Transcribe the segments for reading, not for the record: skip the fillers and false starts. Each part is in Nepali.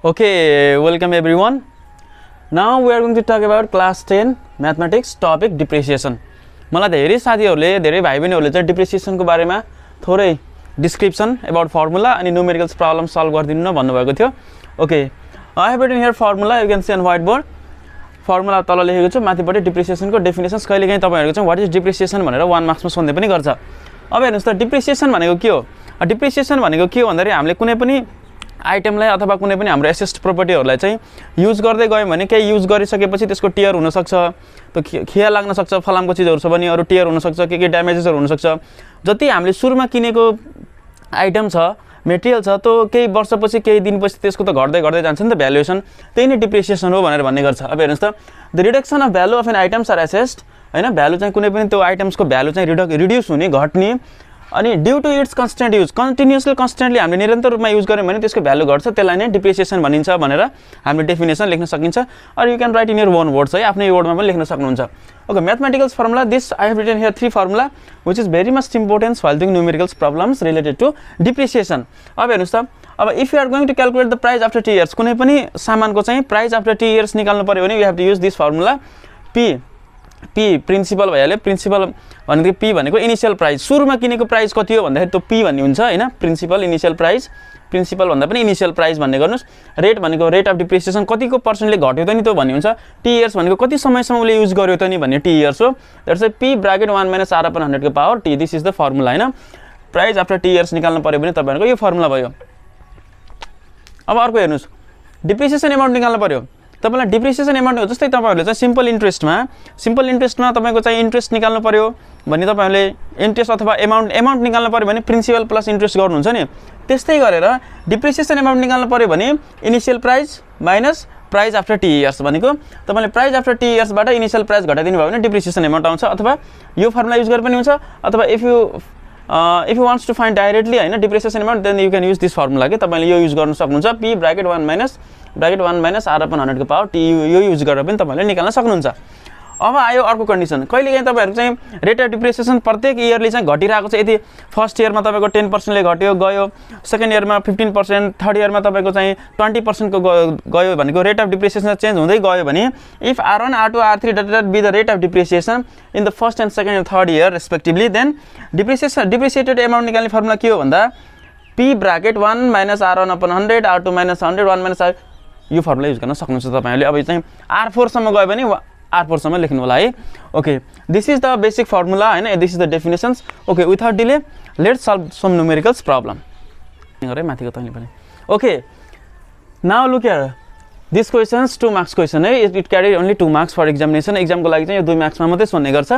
Okay, welcome everyone. Now we are going to talk about class 10 mathematics topic depreciation. मलाई धेरै साथीहरुले धेरै भाइ बहिनीहरुले चाहिँ डिप्रिसिएसन को बारेमा थोरै डिस्क्रिप्सन अबाउट फर्मुला अनि न्यूमेरिकल्स प्रब्लम सल्भ गरिदिनु न भन्नु भएको थियो. Okay, I have written here formula. You can see on whiteboard. Formula तल लेखेको छु, माथिपट्टि डिप्रिसिएसन को डेफिनेसन्स कहिलेकाहीँ तपाईहरुको चाहिँ व्हाट इज डिप्रिसिएसन भनेर 1 मार्क्स मा सोध्ने पनि गर्छ. अब हेर्नुस् त डिप्रिसिएसन भनेको के हो? डिप्रिसिएसन भनेको के हो भन्दाखेरि हामीले कुनै पनि आइटमलाई अथवा कुनै पनि हाम्रो एसेस्ट प्रोपर्टीहरुलाई चाहिँ युज गर्दै गयौं भने केही युज गरिसकेपछि त्यसको टियर हुन सक्छ, त खिया लाग्न सक्छ, फलामको चीजहरु छ भने अरु टियर हुन सक्छ, के ड्यामेजेसहरु हुन सक्छ. जति हामीले सुरुमा किनेको आइटम छ, मेटेरियल छ, त्यो केही वर्षपछि केही दिनपछि त्यसको त घट्दै घट्दै जान्छ नि त भ्यालुएसन. त्यही नै डिप्रिसिएसन हो भनेर भन्ने गर्छ. अब हेर्नुस् त, the reduction of value of an items are assessed, हैन, भ्यालु चाहिँ कुनै पनि त्यो आइटम्सको भ्यालु चाहिँ रिड्युस हुने, घट्ने, अनि due to its constant use, continuously constantly हामीले निरन्तर रूपमा युज गर्यौं भने त्यसको भ्यालु घट्छ, त्यसलाई नै डिप्रिसिएसन भनिन्छ भनेर हामीले डेफिनेसन लेख्न सकिन्छ. Or you can write in your own words, है, आफ्नै वर्डमा पनि लेख्न सक्नुहुन्छ. Okay, mathematicals formula, this I have written here 3 formula which is very much important while doing numericals problems related to depreciation. अब हेर्नुस् त, अब if you are going to calculate the price after 2 years, कुनै पनि सामानको चाहिँ प्राइस आफ्टर 2 इयर्स निकाल्नु पर्यो भने you have to use this formula. P principle भइहाल्यो. प्रिन्सिपल भनेको पी भनेको इनिशियल प्राइस, सुरुमा किनेको प्राइस कति हो भन्दाखेरि त्यो पी भन्ने हुन्छ, हैन, प्रिन्सिपल इनिशियल प्राइस. प्रिन्सिपल भन्दा पनि इनिशियल प्राइस भन्ने गर्नुस्. रेट भनेको रेट अफ डिप्रिसिएसन, कतिको पर्सेन्टले घट्यो त नि त्यो भन्ने हुन्छ. टी इयर्स भनेको कति समयसम्म उसले युज गर्यो त नि भन्ने टी इयर्स हो. That's a P bracket 1 - r/100 को power T. This is the formula, हैन. प्राइस आफ्टर टी इयर्स निकाल्नु पर्यो भने तपाईहरुको यो फर्मुला भयो. अब अर्को हेर्नुस्, डिप्रिसिएसन अमाउन्ट निकाल्नु पर्यो. तपाईलाई डिप्रिसिएसन अमाउन्ट हो जस्तै तपाईहरुले चाहिँ सिम्पल इन्ट्रेस्टमा तपाईको चाहिँ इन्ट्रेस्ट निकाल्नु पर्यो भने तपाईहरुले इन्ट्रेस्ट अथवा अमाउन्ट निकाल्नु पर्यो भने प्रिन्सिपल प्लस इन्ट्रेस्ट गर्नुहुन्छ नि. त्यस्तै गरेर डिप्रिसिएसन अमाउन्ट निकाल्नु पर्यो भने initial price minus price after T years भनेको तपाईले प्राइस आफ्टर टी इयर्स बाट इनिशियल प्राइस घटाइदिनु भयो भने डिप्रिसिएसन अमाउन्ट आउँछ. अथवा यो फर्मुला युज गरे पनि हुन्छ. अथवा if you wants to find directly, हैन, depreciation amount, then you can use this formula के तपाईले यो युज गर्न सक्नुहुन्छ. पी ब्रैकेट 1 - r/100 को पावर टी, यो युज गरेर पनि तपाईले निकाल्न सक्नुहुन्छ. अब आयो अर्को कन्डिसन. कहिलेकाहीँ तपाईहरु चाहिँ रेट अफ डिप्रिसिएसन प्रत्येक इयरली चाहिँ घटिरहेको छ. यदि फर्स्ट इयरमा तपाईको 10% ले घट्यो गयो, सेकेन्ड इयरमा 15%, थर्ड इयरमा तपाईको चाहिँ 20% को गयो भनेको रेट अफ डिप्रिसिएसन चेन्ज हुँदै गयो भने if r1 r2 r3 dot be the rate of depreciation in the first and second and third year respectively, then depreciated amount निकाल्ने फर्मुला के हो भन्दा p bracket 1 - r1/100 r2 - 100 1 - r, यो फर्मुला युज गर्न सक्नुहुन्छ तपाईहरुले. अब चाहिँ r4 सम्म गयो भने r4 सम्म लेख्नु होला, है. Okay, this is the basic formula, हैन, this is the definitions. Okay, without delay let's solve some numericals problem. गरे माथिको तैले पनि. Okay, now look here, this questions 2 marks question, है. It carry only 2 marks for examination. एक्जामको लागि चाहिँ यो 2 मार्क्समा मात्रै सोध्ने गर्छ.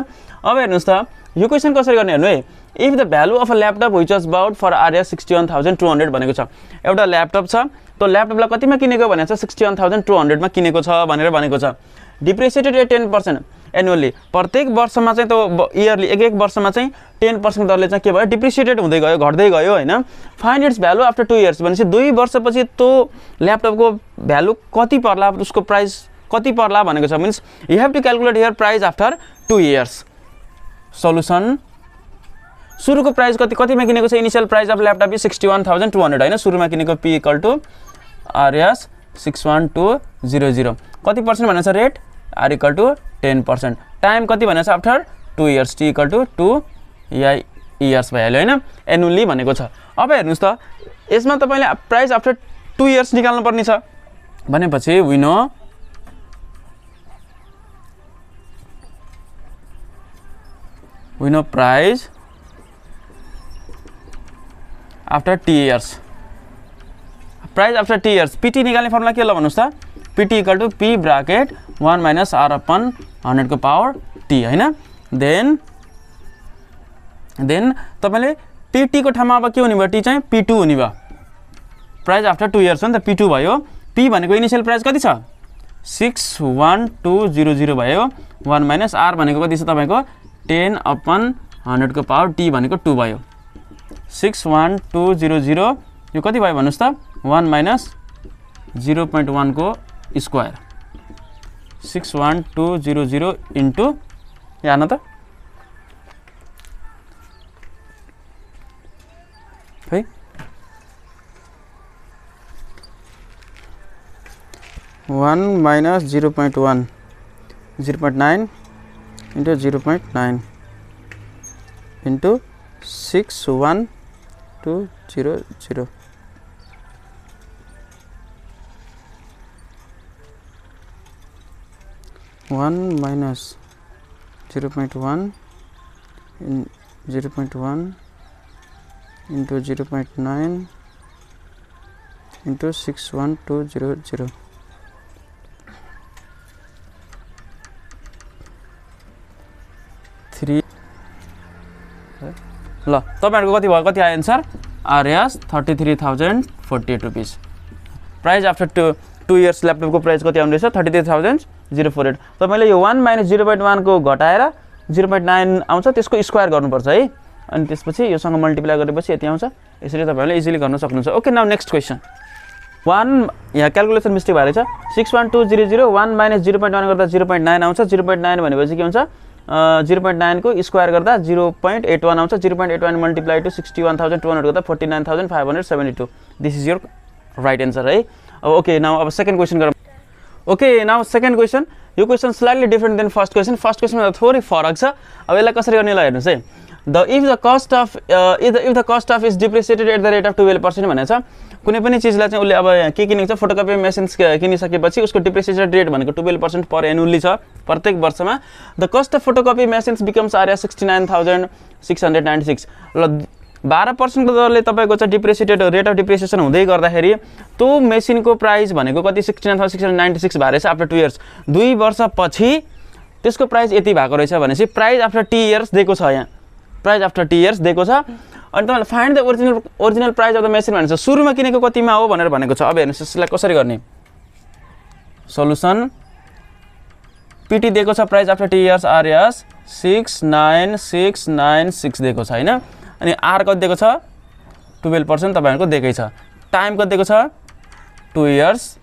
अब हेर्नुस् त, यो क्वेशन कसरी गर्ने हेर्नु है. If the value of a laptop which was bought for R 61,200 भनेको छ. एउटा ल्यापटप छ, त्यो ल्यापटपलाई कतिमा किनेको भनेको छ 61,200 मा किनेको छ भनेर भनेको छ. डिप्रिसिएटेड एट 10% एनुअली, प्रत्येक वर्षमा चाहिँ त्यो इयरली एक वर्षमा चाहिँ 10% दरले चाहिँ के भयो, डिप्रिसिएटेड हुँदै गयो, घट्दै गयो, हैन. Find it's value after 2 years भनेपछि 2 वर्षपछि त्यो ल्यापटपको भ्यालु कति पर्ला, उसको प्राइस कति पर्ला भनेको छ. Means you have to calculate here price after 2 years. Solution, सुरुको प्राइस कतिमा किनेको छ, initial price of laptop is 61,200, हैन. सुरुमा किनेको p = r 61200. कति पर्सेन्ट भनेको छ रेट, r = 10%. टाइम कति भनेको छ आफ्टर 2 इयर्स, t = 2 इयर्स भइहाल्यो, हैन. एनुअली भनेको छ. अब हेर्नुस् त, यसमा तपाईले प्राइस आफ्टर 2 इयर्स निकाल्नु पर्ने छ भनेपछि we know price after T years. Price after T years PT निकाल्ने फर्मुला के होला भन्नुस् त. पीटी = p ब्रैकेट 1 - r/100 को पावर t, हैन. देन तपाईले पीटी को ठाउँमा अब के हुने भयो, टी चाहिँ p2 हुने भयो. प्राइस आफ्टर 2 इयर्स हो नि त, p2 भयो. p भनेको इनिशियल प्राइस कति छ 61200 भयो. 1 - r भनेको कति छ तपाईको 10/100 को पावर t भनेको 2 भयो. 61200 यो कति भयो भन्नुस् त, 1 - 0.1 को स्क्वायर. 61200 इन्टु यहाँ त है 1 minus 0.1 0.9 into 0.9 into 61200 1 minus 0.1 in 0.1 into 0.9 into 61200 3 ल तपाईहरुको कति भयो कति आयो आन्सर आरएस 33048 रुपैयाँ प्राइस आफ्टर 2 इयर्स ल्यापटपको प्राइस कति आउँदै छ 33048 तपाईले यो 1 - 0.1 को घटाएर 0.9 आउँछ त्यसको स्क्वायर गर्नुपर्छ है अनि त्यसपछि योसँग मल्टिप्लाई गरेपछि यति आउँछ यसरी तपाईहरुले इजिली गर्न सक्नुहुन्छ ओके नाउ नेक्स्ट क्वेशन 1 यहाँ क्याल्कुलेसन मिस्टेक भएर छ 61200 1 - 0.1 गर्दा 0.9 आउँछ 0.9 भनेपछि के हुन्छ 0.9 को स्क्वायर गर्दा 0.81 आउँछ 0.81 मल्टिप्लाई टु 61200 गर्दा 49572 this is your right answer है ओके नाउ अब सेकेन्ड क्वेशन गरौँ ओके नाउ सेकेन्ड क्वेशन यो question slightly different than first question भन्दा थोरै फरक छ अब यसलाई कसरी गर्ने ल हेर्नुस् है if the cost of is depreciated at the rate of 12% भनेको छ कुनै पनि चीजलाई चाहिँ उले अब के किनेको छ फोटोकपी मेसिन्स किनिसकेपछि उसको डिप्रिसिएटेड रेट भनेको 12% पर एनुअली छ प्रत्येक वर्षमा the cost of photocopy machines becomes RS 69696 ल 12% को दरले तपाईको चाहिँ डिप्रिसिएटेड रेट अफ डिप्रिसिएसन हुँदै गर्दाखेरि त्यो मेसिनको प्राइस भनेको कति 69696 भएर छ आफ्टर 2 इयर्स 2 वर्षपछि त्यसको प्राइस यति भएको रहेछ भनेपछि प्राइस आफ्टर टी इयर्स दिएको छ यहाँ प्राइस आफ्टर टी इयर्स दिएको छ अनि तपाईले find the original price of the machine भनेको छ सुरुमा किनेको कतिमा हो भनेर भनेको छ अब हेर्नुस् यसलाई कसरी गर्ने सल्युसन पीटी दिएको छ price after T years RS 69696 दिएको छ हैन अनि आर कति दिएको छ 12% तपाईहरुको दिएकै छ टाइम कति दिएको छ 2 इयर्स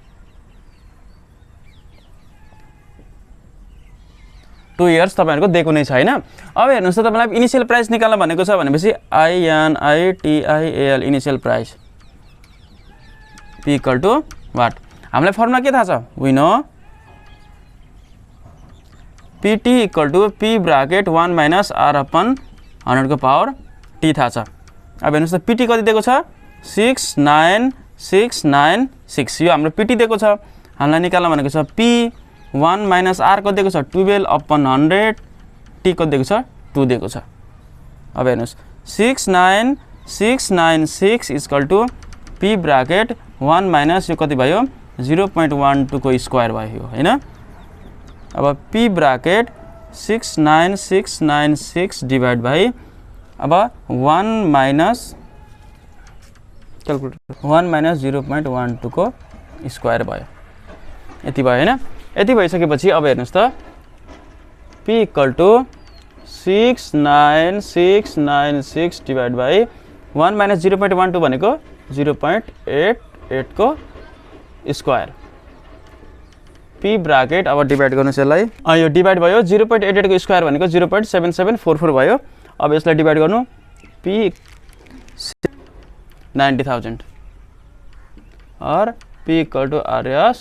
2 इयर्स तपाईहरुको दिएको नै छ हैन अब हेर्नुस् त तपाईलाई इनिशियल प्राइस निकाल्न भनेको छ भनेपछि INITIAL initial price P equal to what हामीलाई फर्मुला के थाहा छ we know PT equal to P bracket 1 minus R upon 100 को पावर T थाहा छ अब हेर्नुस् त PT कति दिएको छ 69696 यो हाम्रो PT दिएको छ हामीलाई निकाल्न भनेको छ P 1 माइनस R को दिएको छ 12 अपन 100 T को दिएको छ 2 दिएको छ अब हेर्नुस् 69696 equal to P bracket 1 minus यो कति भयो 0.12 को स्क्वायर भयो हैन अब P ब्रैकेट 69696 डिवाइड बाइ अब 1 माइनस क्याल्कुलेटर 1 माइनस 0.12 को स्क्वायर भयो यति भयो हैन यति भइसकेपछि अब हेर्नुस् त P equal to 69696 divide by 1 minus 0.12 भनेको 0.88 को स्क्वायर P ब्रैकेट अब डिवाइड गर्नुस् यसलाई यो डिवाइड भयो 0.88 को स्क्वायर भनेको 0.7744 भयो अब यसलाई डिवाइड गर्नु P 90000 और P इक्वल टु RS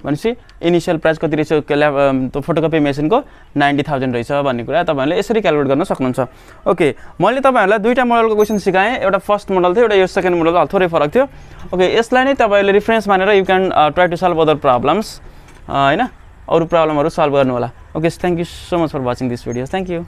भनेपछि इनिशियल प्राइस कति रहेछ त्यो फोटोकपी मेसिनको 90000 रहेछ भन्ने कुरा तपाईहरुले यसरी क्याल्कुलेट गर्न सक्नुहुन्छ ओके मैले तपाईहरुलाई दुईटा मोडलको क्वेशन सिकाएँ एउटा फर्स्ट मोडल थियो एउटा यो सेकेन्ड मोडल थोरै फरक थियो ओके यसलाई नै तपाईहरुले रेफरेन्स मानेर you can try to solve other problems हैन अरु प्रब्लमहरु सल्भ गर्नु होला okay thank you so much for watching this video thank you